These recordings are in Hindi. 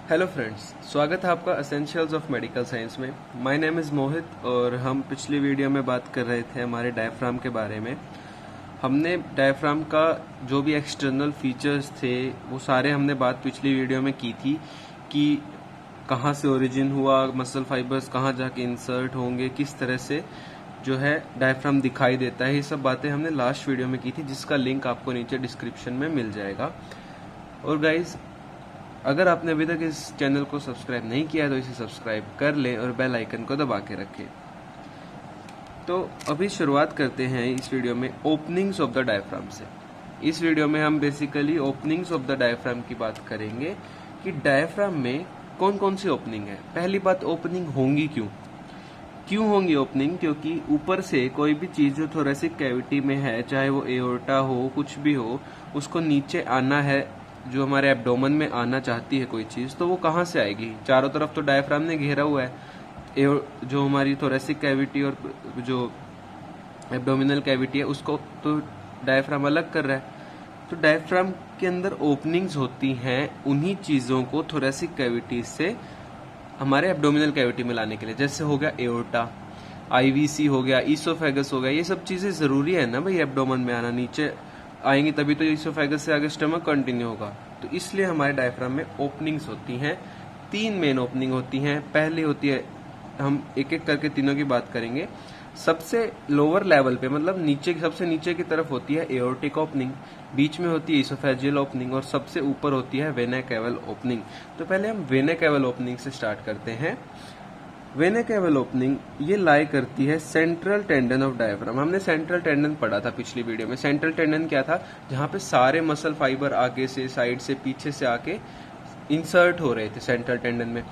हेलो फ्रेंड्स, स्वागत है आपका एसेंशियल्स ऑफ मेडिकल साइंस में। माय नेम इज़ मोहित और हम पिछली वीडियो में बात कर रहे थे हमारे डायफ्राम के बारे में। हमने डायफ्राम का जो भी एक्सटर्नल फीचर्स थे वो सारे हमने बात पिछली वीडियो में की थी कि कहाँ से ओरिजिन हुआ, मसल फाइबर्स कहाँ जाके इंसर्ट होंगे, किस तरह से जो है डायफ्राम दिखाई देता है। ये सब बातें हमने लास्ट वीडियो में की थी, जिसका लिंक आपको नीचे डिस्क्रिप्शन में मिल जाएगा। और गाइज, अगर आपने अभी तक इस चैनल को सब्सक्राइब नहीं किया है तो इसे सब्सक्राइब कर लें और बेल आइकन को दबा के रखें। तो अभी शुरुआत करते हैं इस वीडियो में ओपनिंग्स ऑफ द डायफ्राम से। इस वीडियो में हम basically openings of the diaphragm की बात करेंगे कि डायफ्राम में कौन कौन सी ओपनिंग है। पहली बात, ओपनिंग होंगी क्यों होंगी ओपनिंग? क्योंकि ऊपर से कोई भी चीज जो थोरेसिक कैविटी में है, चाहे वो एओर्टा हो, कुछ भी हो, उसको नीचे आना है, जो हमारे एब्डोमेन में आना चाहती है कोई चीज, तो वो कहाँ से आएगी? चारों तरफ तो डायफ्राम ने घेरा हुआ है। जो हमारी थोरेसिक कैविटी और जो एब्डोमिनल कैविटी है उसको तो डायफ्राम अलग कर रहा है। तो डायफ्राम के अंदर ओपनिंग्स होती हैं उन्हीं चीजों को थोरेसिक कैविटी से हमारे एब्डोमिनल कैविटी में लाने के लिए। जैसे हो गया एओर्टा, आईवीसी हो गया, ईसोफेगस हो गया। ये सब चीजें जरूरी है ना भाई, एब्डोमेन में आना। नीचे आएंगी तभी तो ईसोफेगस से आगे स्टमक कंटिन्यू होगा। तो इसलिए हमारे डायफ्राम में ओपनिंग्स होती हैं। 3 मेन ओपनिंग होती हैं। पहली होती है, हम एक एक करके तीनों की बात करेंगे। सबसे लोअर लेवल पे, मतलब नीचे, सबसे नीचे की तरफ होती है एओर्टिक ओपनिंग, बीच में होती है ईसोफेजियल ओपनिंग और सबसे ऊपर होती है वेना कैवल ओपनिंग। तो पहले हम वेना कैवल ओपनिंग से स्टार्ट करते हैं। वेना कैवल ओपनिंग ये लाई करती है सेंट्रल टेंडन ऑफ डायफ्राम। हमने सेंट्रल टेंडन पढ़ा था पिछली वीडियो में। सेंट्रल टेंडन क्या था? जहाँ पे सारे मसल फाइबर आगे से, साइड से, पीछे से आके इंसर्ट हो रहे थे सेंट्रल टेंडन में।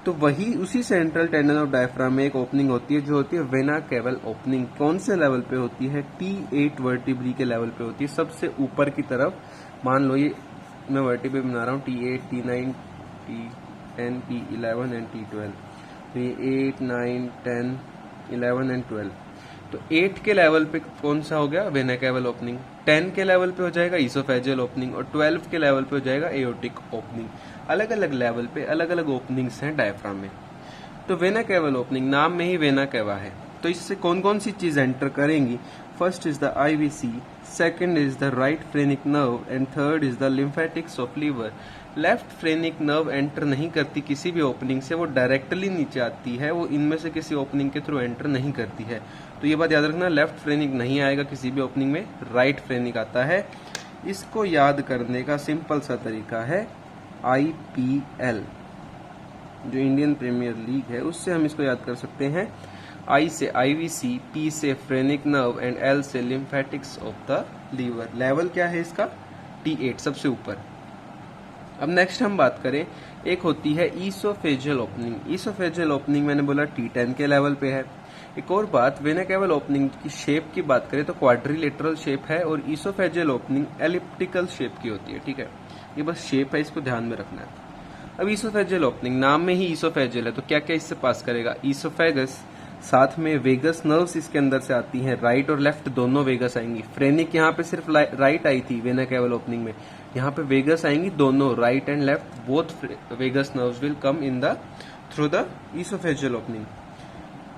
तो वही उसी सेंट्रल टेंडन ऑफ डायफ्राम में एक ओपनिंग होती है जो होती है वेना कैवल ओपनिंग। कौन से लेवल पे होती है? T8 वर्टिब्री के लेवल पे होती है, सबसे ऊपर की तरफ। मान लो ये मैं वर्टिब्री बना रहा हूँ, T8, T9, T10, T11 and T12। तो ये 8, 9, 10, 11 एंड 12। तो 8 के लेवल पे कौन सा हो गया? Vena caval opening. 10 के लेवल पे हो जाएगा ईसोफेजियल ओपनिंग और 12 के लेवल पे हो जाएगा एओर्टिक ओपनिंग। अलग अलग लेवल पे अलग अलग ओपनिंग्स हैं डायफ्राम में। तो वेना कैवल ओपनिंग, नाम में ही वेना कैवा है। तो इससे कौन कौन सी चीज एंटर करेंगी? First is the IVC, second is the right phrenic nerve and third is the lymphatics of liver. Left phrenic nerve enter नहीं करती किसी भी ओपनिंग से, वो डायरेक्टली नीचे आती है, वो इनमें से किसी ओपनिंग के थ्रू एंटर नहीं करती है। तो ये बात याद रखना, लेफ्ट फ्रेनिक नहीं आएगा किसी भी ओपनिंग में, राइट फ्रेनिक आता है। इसको याद करने का सिंपल सा तरीका है IPL, जो इंडियन प्रीमियर लीग है, उससे हम इसको याद कर सकते हैं। I से आईवीसी, P से फ्रेनिक नर्व एंड L से lymphatics of the liver. Level क्या है इसका? T8, सबसे ऊपर। अब नेक्स्ट हम बात करें, एक होती है ईसोफेजियल ओपनिंग। ईसोफेजियल ओपनिंग मैंने बोला T10 के लेवल पे है। एक और बात, वेना कैवल ओपनिंग की शेप की बात करें तो क्वाड्रिलेटरल शेप है और ईसोफेजियल ओपनिंग एलिप्टिकल शेप की होती है। ठीक है, ये बस शेप है, इसको ध्यान में रखना है। अब ईसोफेजियल ओपनिंग, नाम में ही ईसोफेजियल है, तो क्या क्या इससे पास करेगा? ईसोफेगस, साथ में वेगस नर्व्स इसके अंदर से आती हैं, राइट और लेफ्ट दोनों वेगस आएंगी। फ्रेनिक यहाँ पे सिर्फ राइट आई थी वेना कैवल ओपनिंग में, यहाँ पे वेगस आएंगी दोनों, right and left, both vagus nerves will come in the through the oesophageal opening.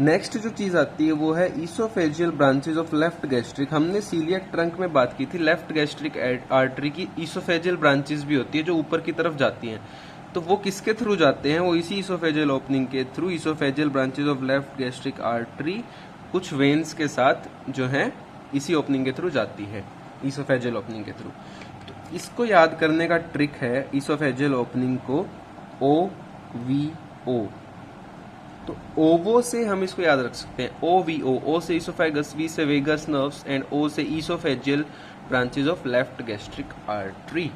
Next जो चीज आती है वो है oesophageal branches of left gastric. हमने सीलियक ट्रंक में बात की थी, लेफ्ट गैस्ट्रिक आर्टरी की ईसोफेजियल ब्रांचेस भी होती है जो ऊपर की तरफ जाती हैं। तो वो किसके थ्रू जाते हैं? वो इसी ईसोफेजियल ओपनिंग के through. Oesophageal branches of left gastric artery कुछ वेन्स के साथ जो है इसी ओपनिंग के थ्रू जाती है, ईसोफेजियल ओपनिंग के थ्रू। तो इसको याद करने का ट्रिक है ईसोफेजियल ओपनिंग को OVO। तो ओवो से हम इसको याद रख सकते हैं, OVO। O से ईसोफेगस, V से वेगस नर्व्स एंड O से oesophageal branches of left gastric artery.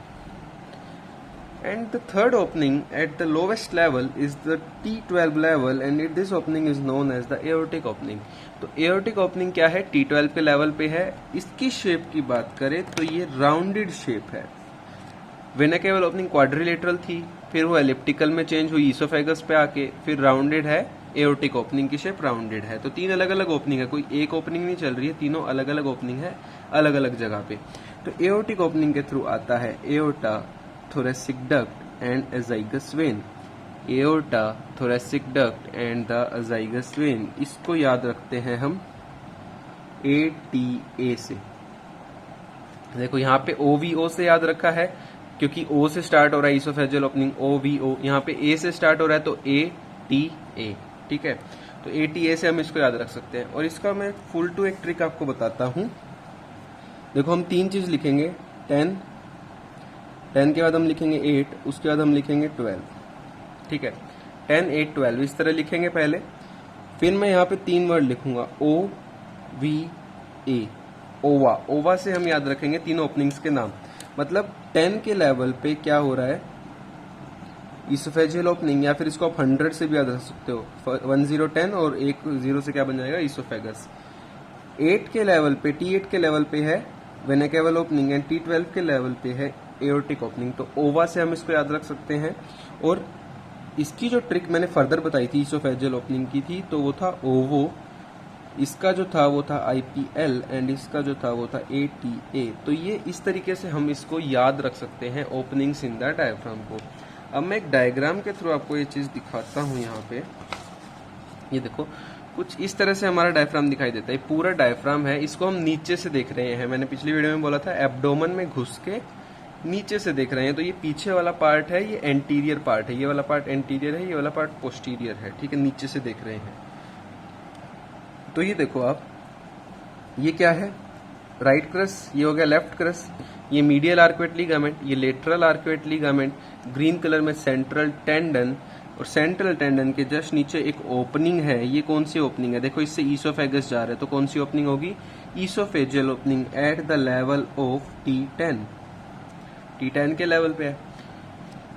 And the third opening at the lowest level is the T12 level and this opening is known as the aortic opening। तो aortic opening क्या है? T12 के लेवल पे है। इसकी शेप की बात करें तो ये राउंडेड शेप है। वेना कैवल ओपनिंग क्वाड्रिलेटरल थी, फिर वो एलिप्टिकल में चेंज हुई ईसोफेगस पे आके, फिर राउंडेड है। एओर्टिक ओपनिंग की शेप राउंडेड है। तो 3 अलग अलग ओपनिंग है, कोई एक ओपनिंग नहीं चल रही है, तीनों अलग अलग ओपनिंग है, अलग अलग जगह पे। तो एओर्टिक ओपनिंग के थ्रू आता है aorta, thoracic duct and azygous vein। Aorta, thoracic duct and the azygos vein. इसको याद रखते हैं हम ATA से। देखो यहाँ पे OVO से याद रखा है क्योंकि O से स्टार्ट हो रहा है ईसोफेजियल ओपनिंग, OVO। यहाँ पे A से स्टार्ट हो रहा है तो ATA, ठीक है। तो ATA से हम इसको याद रख सकते हैं। और इसका मैं फुल टू एक ट्रिक आपको बताता हूँ। देखो हम तीन चीज लिखेंगे, 10 के बाद हम लिखेंगे 8, उसके बाद हम लिखेंगे 12, ठीक है। 10, 8, 12 इस तरह लिखेंगे पहले। फिर मैं यहाँ पे तीन वर्ड लिखूंगा OVA, ओवा। ओवा से हम याद रखेंगे तीनों ओपनिंग्स के नाम। मतलब 10 के लेवल पे क्या हो रहा है, ईसोफेजियल ओपनिंग, या फिर इसको आप 100 से भी याद रख सकते हो, 10, 10 और एक 0 से क्या बन जाएगा, ईसोफेगस। 8 के लेवल पे, T8 के लेवल पे है वेना केवल ओपनिंग एंड T12 के लेवल पे है एओर्टिक ओपनिंग। तो ओवा से हम इसको याद रख सकते हैं। और इसकी जो ट्रिक मैंने फर्दर बताई थी ईसोफेजियल ओपनिंग की थी, तो वो था ओवो, इसका जो था वो था IPL एंड इसका जो था वो था ATA। तो ये इस तरीके से हम इसको याद रख सकते हैं ओपनिंग्स इन द डायफ्राम को। अब मैं एक डायग्राम के थ्रू आपको ये चीज दिखाता हूँ। यहाँ पे ये देखो, कुछ इस तरह से हमारा डायफ्राम दिखाई देता है। पूरा डायफ्राम है, इसको हम नीचे से देख रहे हैं। मैंने पिछली वीडियो में बोला था एब्डोमन में घुस के नीचे से देख रहे हैं। तो ये पीछे वाला पार्ट है, ये एंटीरियर पार्ट है, ये वाला पार्ट एंटीरियर है, ये वाला पार्ट पोस्टीरियर है, ठीक है। नीचे से देख रहे हैं। तो ये देखो आप, ये क्या है, राइट क्रस, ये हो गया लेफ्ट क्रस, ये मीडियल आर्कुएट लिगामेंट, ये lateral arcuate ligament, green colour में सेंट्रल टेंडन, और सेंट्रल टेंडन के जस्ट नीचे एक ओपनिंग है। ये कौन सी ओपनिंग है, देखो इससे ईसोफेगस जा रहा है, तो कौन सी ओपनिंग होगी, oesophageal opening at the level of T10, T10 के लेवल पे है।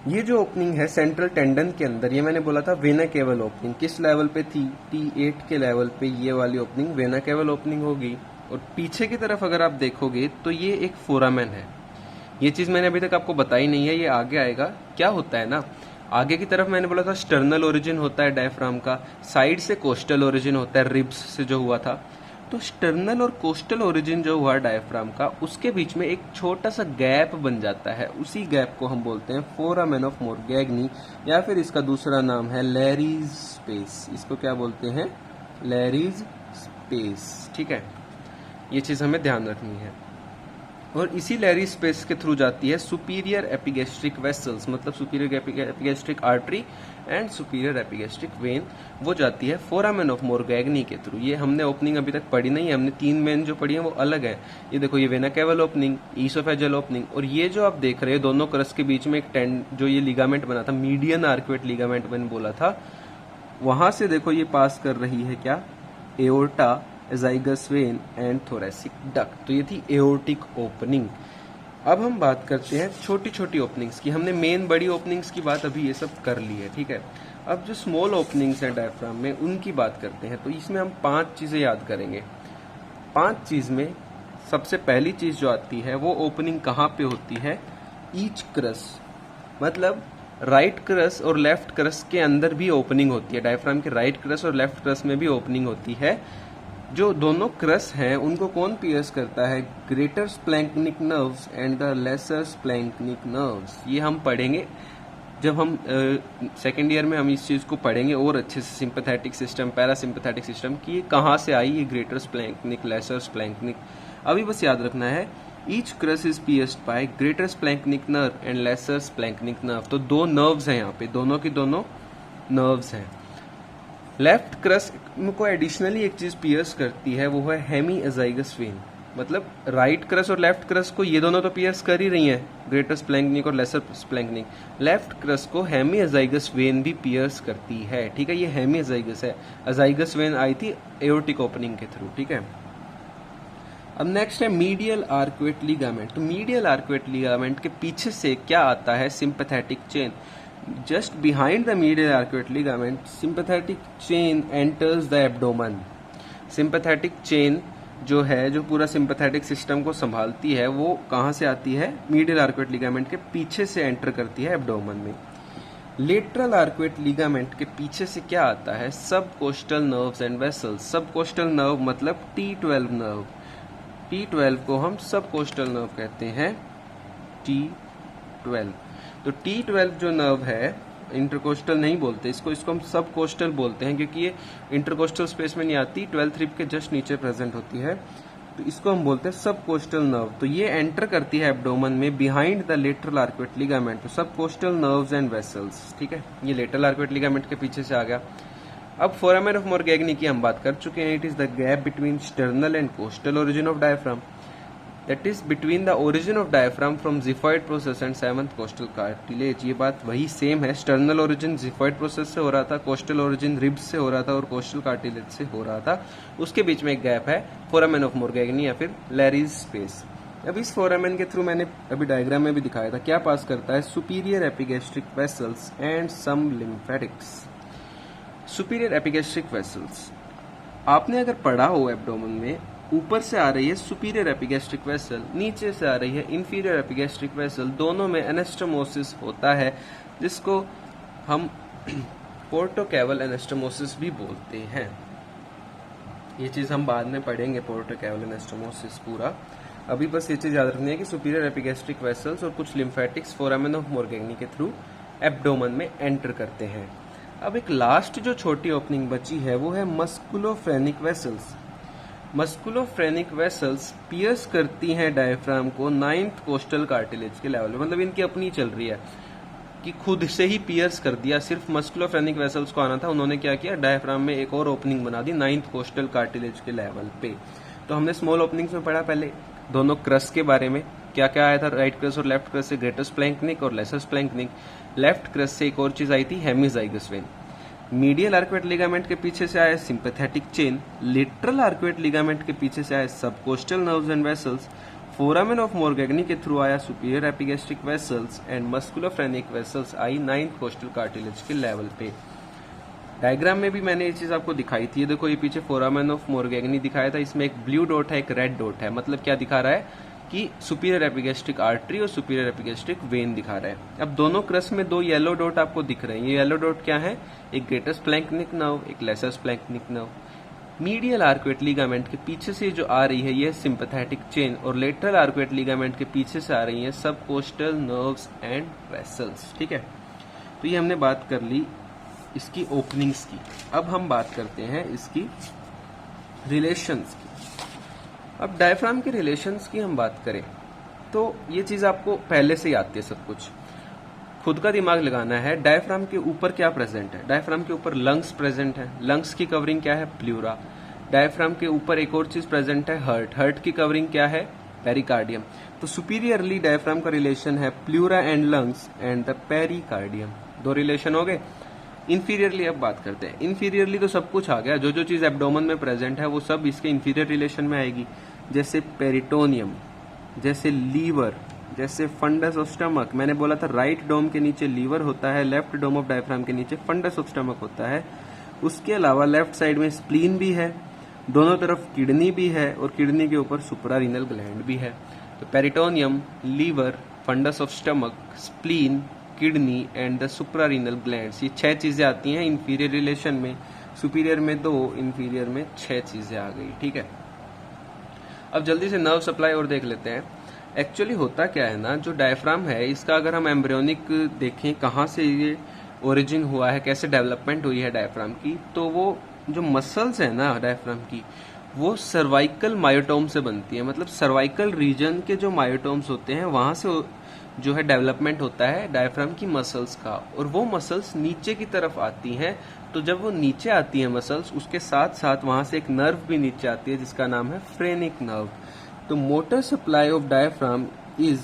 ये जो ओपनिंग है सेंट्रल टेंडन के अंदर, ये मैंने बोला था वेना केवल ओपनिंग, किस लेवल पे थी, T8 के लेवल पे ये वाली ओपनिंग वेना केवल ओपनिंग होगी। और पीछे की तरफ अगर आप देखोगे तो ये एक फोरामेन है। ये चीज मैंने अभी तक आपको बताई नहीं है, ये आगे आएगा। क्या होता है ना, आगे की तरफ मैंने बोला था स्टर्नल ओरिजिन होता है डायफ्राम का, साइड से कोस्टल ओरिजिन होता है, रिब्स से जो हुआ था। तो स्टर्नल और कोस्टल ओरिजिन जो हुआ डायफ्राम का, उसके बीच में एक छोटा सा गैप बन जाता है। उसी गैप को हम बोलते हैं फोरामेन ऑफ मोरगैग्नी, या फिर इसका दूसरा नाम है लैरीज स्पेस। इसको क्या बोलते हैं, लैरीज स्पेस, ठीक है। ये चीज हमें ध्यान रखनी है। और इसी लैरी स्पेस के थ्रू जाती है सुपीरियर एपिगेस्ट्रिक वेसल्स, मतलब superior epigastric artery and superior epigastric when, वो जाती है फोरामेन ऑफ मोरगैग्नी के थ्रू। ये हमने ओपनिंग अभी तक पढ़ी नहीं है, हमने तीन वेन जो पढ़ी है वो अलग है। ये देखो, ये वेना केवल ओपनिंग, ईसोफेजियल ओपनिंग, और ये जो आप देख रहे हैं दोनों क्रस के बीच में एक जो ये लिगामेंट बना था, मीडियन आर्कुएट लिगामेंट मैंने बोला था, वहां से देखो ये पास कर रही है क्या, aorta, azygos when and thoracic duct. तो ये थी एओर्टिक ओपनिंग। अब हम बात करते हैं छोटी छोटी ओपनिंग्स की। हमने मेन बड़ी ओपनिंग्स की बात अभी ये सब कर ली है, ठीक है। अब जो स्मॉल ओपनिंग्स हैं डायफ्राम में, उनकी बात करते हैं। तो इसमें हम 5 चीजें याद करेंगे। 5 चीज में सबसे पहली चीज जो आती है वो ओपनिंग कहाँ पे होती है, ईच क्रस, मतलब राइट क्रस और लेफ्ट क्रस के अंदर भी ओपनिंग होती है। डायफ्राम के राइट क्रस और लेफ्ट क्रस में भी ओपनिंग होती है। जो दोनों क्रस हैं उनको कौन पियर्स करता है, greater splanchnic nerves and the lesser splanchnic nerves. ये हम पढ़ेंगे जब हम सेकेंड ईयर में हम इस चीज को पढ़ेंगे और अच्छे से, सिंपैथेटिक सिस्टम, पैरासिम्पैथेटिक सिस्टम, कि ये कहाँ से आई, ये ग्रेटर स्प्लैंक्निक, लेसर स्प्लैंक्निक। अभी बस याद रखना है, each crus is pierced by greater splanchnic nerve and lesser splanchnic nerve. तो दो नर्व्स हैं यहाँ पे, दोनों की दोनों नर्व्स हैं। लेफ्ट क्रस को एडिशनली एक चीज पियर्स करती है, वो है हेमी एजाइगस वेन। मतलब राइट क्रस और लेफ्ट क्रस को ये दोनों तो पियर्स कर ही रही हैं, ग्रेटर स्प्लैंक्निक और लेसर स्प्लैंक्निक। लेफ्ट क्रस को हेमी एजाइगस वेन भी पियर्स करती है, ठीक है। ये हेमी एजाइगस है, एजाइगस वेन आई थी एओर्टिक ओपनिंग के थ्रू, ठीक है। अब नेक्स्ट है मीडियल आर्कुएट लिगामेंट। तो मीडियल आर्कुएट लिगामेंट के पीछे से क्या आता है, sympathetic chain. Just behind the medial arcuate ligament, sympathetic chain enters the abdomen. Sympathetic chain जो है, जो पूरा सिंपैथेटिक सिस्टम को संभालती है, वो कहाँ से आती है, मीडियल आर्कुएट लिगामेंट के पीछे से एंटर करती है एब्डोमेन में। लेटरल आर्कुएट लिगामेंट के पीछे से क्या आता है, सब कोस्टल नर्व्स एंड वेसल्स। सब कोस्टल नर्व मतलब T12 नर्व, T12 को हम सब कोस्टल नर्व कहते हैं, T12। तो T12 जो नर्व है इंटरकोस्टल नहीं बोलते इसको हम सब कोस्टल बोलते हैं, क्योंकि ये इंटरकोस्टल स्पेस में नहीं आती, 12th रिब के जस्ट नीचे प्रेजेंट होती है, तो इसको हम बोलते हैं सब कोस्टल नर्व। तो ये एंटर करती है एब्डोमेन में behind the lateral arcuate ligament, तो सब कोस्टल नर्व्स एंड वेसल्स, ठीक है। ये लेटरल आर्कुएट लिगामेंट के पीछे से आ गया। अब फोरामेन ऑफ मोरगैग्नी की हम बात कर चुके हैं। It is the gap between sternal end coastal origin of diaphragm, that is between the origin of diaphragm from xiphoid process and 7th costal cartilage. ये बात वही सेम है, स्टर्नल ओरिजिन जिफॉइड प्रोसेस से हो रहा था, कोस्टल ओरिजिन रिब्स से हो रहा था और कोस्टल कार्टिलेज से हो रहा था। उसके बीच में एक गैप है, फोरामेन ऑफ मोरगैग्नी या फिर लैरीज स्पेस। अब इस फोरामेन के थ्रू मैंने अभी डायग्राम में भी दिखाया था, क्या पास करता है, superior epigastric vessels and some lymphatics. Superior epigastric vessels आपने अगर पढ़ा हो एब्डोमेन में, ऊपर से आ रही है सुपीरियर एपिगैस्ट्रिक वेसल, नीचे से आ रही है इंफीरियर एपिगैस्ट्रिक वेसल, दोनों में एनास्टोमोसिस होता है, जिसको हम पोर्टोकैवल एनास्टोमोसिस भी बोलते हैं। ये चीज हम बाद में पढ़ेंगे, पोर्टोकैवल एनास्टोमोसिस पूरा। अभी बस ये चीज याद रखनी है कि सुपीरियर एपिगैस्ट्रिक वेसल्स और कुछ लिम्फेटिक्स फोरामेन ऑफ मोरगैग्नी के थ्रू एब्डोमेन में एंटर करते हैं। अब एक लास्ट जो छोटी ओपनिंग बची है वो है मस्कुलोफ्रेनिक वेसल्स। मस्कुलोफ्रेनिक वेसल्स पियर्स करती हैं डायफ्राम को 9th कोस्टल कार्टिलेज के लेवल पे, मतलब इनकी अपनी चल रही है कि खुद से ही पियर्स कर दिया। सिर्फ मस्कुलोफ्रेनिक वेसल्स को आना था, उन्होंने क्या किया, डायफ्राम में एक और ओपनिंग बना दी 9th कोस्टल कार्टिलेज के लेवल पे। तो हमने स्मॉल ओपनिंग्स में पढ़ा पहले दोनों क्रस के बारे में, क्या क्या आया था, राइट क्रस और लेफ्ट क्रस से ग्रेटर स्प्लैंक्निक और लेसर स्प्लैंक्निक। लेफ्ट क्रस से एक और चीज आई थी, hemiazygos vein. Medial arcuate ligament के पीछे से आया sympathetic chain. Lateral arcuate ligament के पीछे से आया subcostal nerves and vessels. Foramen of Morgagni के थ्रू आया superior epigastric vessels and musculophrenic vessels आई 9th कोस्टल कार्टिलेज के लेवल पे। डायग्राम में भी मैंने ये चीज आपको दिखाई थी, देखो ये पीछे फोरामेन ऑफ मोरगैग्नी दिखाया था, इसमें एक ब्लू डॉट है, एक रेड डॉट है, मतलब क्या दिखा रहा है कि सुपीरियर एपिगैस्ट्रिक आर्टरी और सुपीरियर एपिगैस्ट्रिक वेन दिखा रहा है। अब दोनों क्रस में दो येलो डॉट आपको दिख रहे हैं, ये येलो डॉट क्या है, एक ग्रेटर स्प्लैंक्निक नर्व, एक lesser splanchnic nerve. Medial arcuate ligament के पीछे से जो आ रही है ये सिंपैथेटिक चेन, और लेटरल आर्कुएट लिगामेंट के पीछे से आ रही है सबकोस्टल नर्व्स एंड वेसल्स, ठीक है। तो ये हमने बात कर ली इसकी ओपनिंग्स की। अब हम बात करते हैं इसकी रिलेशंस की। अब डायफ्राम के रिलेशंस की हम बात करें तो ये चीज आपको पहले से ही आती है, सब कुछ खुद का दिमाग लगाना है। डायफ्राम के ऊपर क्या प्रेजेंट है, डायफ्राम के ऊपर लंग्स प्रेजेंट है, लंग्स की कवरिंग क्या है, प्लूरा। डायफ्राम के ऊपर एक और चीज प्रेजेंट है, हर्ट, हर्ट की कवरिंग क्या है, पेरिकार्डियम। तो सुपीरियरली डायफ्राम का रिलेशन है pleura and lungs and the pericardium, दो रिलेशन हो गए। इंफीरियरली अब बात करते हैं। इंफीरियरली तो सब कुछ आ गया, जो जो चीज एब्डोमेन में प्रेजेंट है वो सब इसके इंफीरियर रिलेशन में आएगी, जैसे पेरिटोनियम, जैसे लीवर, जैसे फंडस ऑफ स्टमक। मैंने बोला था राइट डोम के नीचे लीवर होता है, लेफ्ट डोम ऑफ डायफ्राम के नीचे फंडस ऑफ स्टमक होता है। उसके अलावा लेफ्ट साइड में स्प्लीन भी है, दोनों तरफ किडनी भी है और किडनी के ऊपर सुप्रारीनल ग्लैंड भी है। तो peritoneum, liver, fundus of stomach, spleen, kidney and the suprarenal glands, ये 6 चीजें आती हैं इंफीरियर रिलेशन में। सुपीरियर में 2, इंफीरियर में 6 चीजें आ गई, ठीक है। अब जल्दी से नर्व सप्लाई और देख लेते हैं। एक्चुअली होता क्या है ना, जो डायफ्राम है इसका अगर हम एम्ब्रियोनिक देखें कहाँ से ये ओरिजिन हुआ है, कैसे डेवलपमेंट हुई है डायफ्राम की, तो वो जो मसल्स है ना डायफ्राम की वो सर्वाइकल मायोटोम से बनती है। मतलब सर्वाइकल रीजन के जो मायोटोम्स होते हैं वहां से जो है डेवलपमेंट होता है डायफ्राम की मसल्स का, और वो मसल्स नीचे की तरफ आती हैं। तो जब वो नीचे आती है मसल्स, उसके साथ साथ वहां से एक नर्व भी नीचे आती है जिसका नाम है फ्रेनिक नर्व। तो motor supply of diaphragm is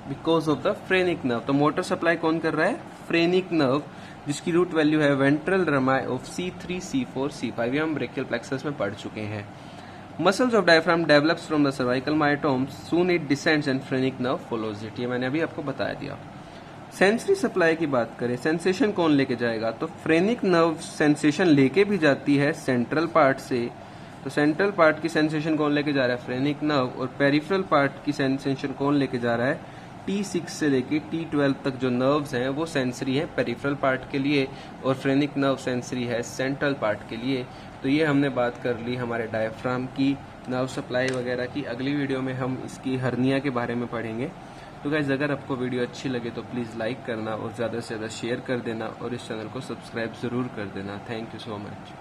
because of the phrenic nerve. तो मोटर सप्लाई कौन कर रहा है, फ्रेनिक नर्व, जिसकी रूट वैल्यू है ventral Ramai of C3, C4, C5, ये हम ब्रेकियल प्लेक्सस में पढ़ चुके हैं। Muscles of diaphragm develops from the cervical myotomes. Soon it descends and phrenic nerve follows it. ये मैंने अभी आपको बता दिया। सेंसरी सप्लाई की बात करें, सेंसेशन कौन लेके जाएगा, तो फ्रेनिक नर्व सेंसेशन लेके भी जाती है सेंट्रल पार्ट से। तो सेंट्रल पार्ट की सेंसेशन कौन लेके जा रहा है, फ्रेनिक नर्व, और पेरिफेरल पार्ट की सेंसेशन कौन लेके जा रहा है, T6 से लेके T12 तक जो नर्व्स हैं वो सेंसरी है पेरिफेरल पार्ट के लिए, और फ्रेनिक नर्व सेंसरी है सेंट्रल पार्ट के लिए। तो ये हमने बात कर ली हमारे डायफ्राम की नर्व सप्लाई वगैरह की। अगली वीडियो में हम इसकी हर्निया के बारे में पढ़ेंगे। तो गाइज अगर आपको वीडियो अच्छी लगे तो प्लीज़ लाइक करना और ज़्यादा से ज़्यादा शेयर कर देना और इस चैनल को सब्सक्राइब ज़रूर कर देना। Thank you so much.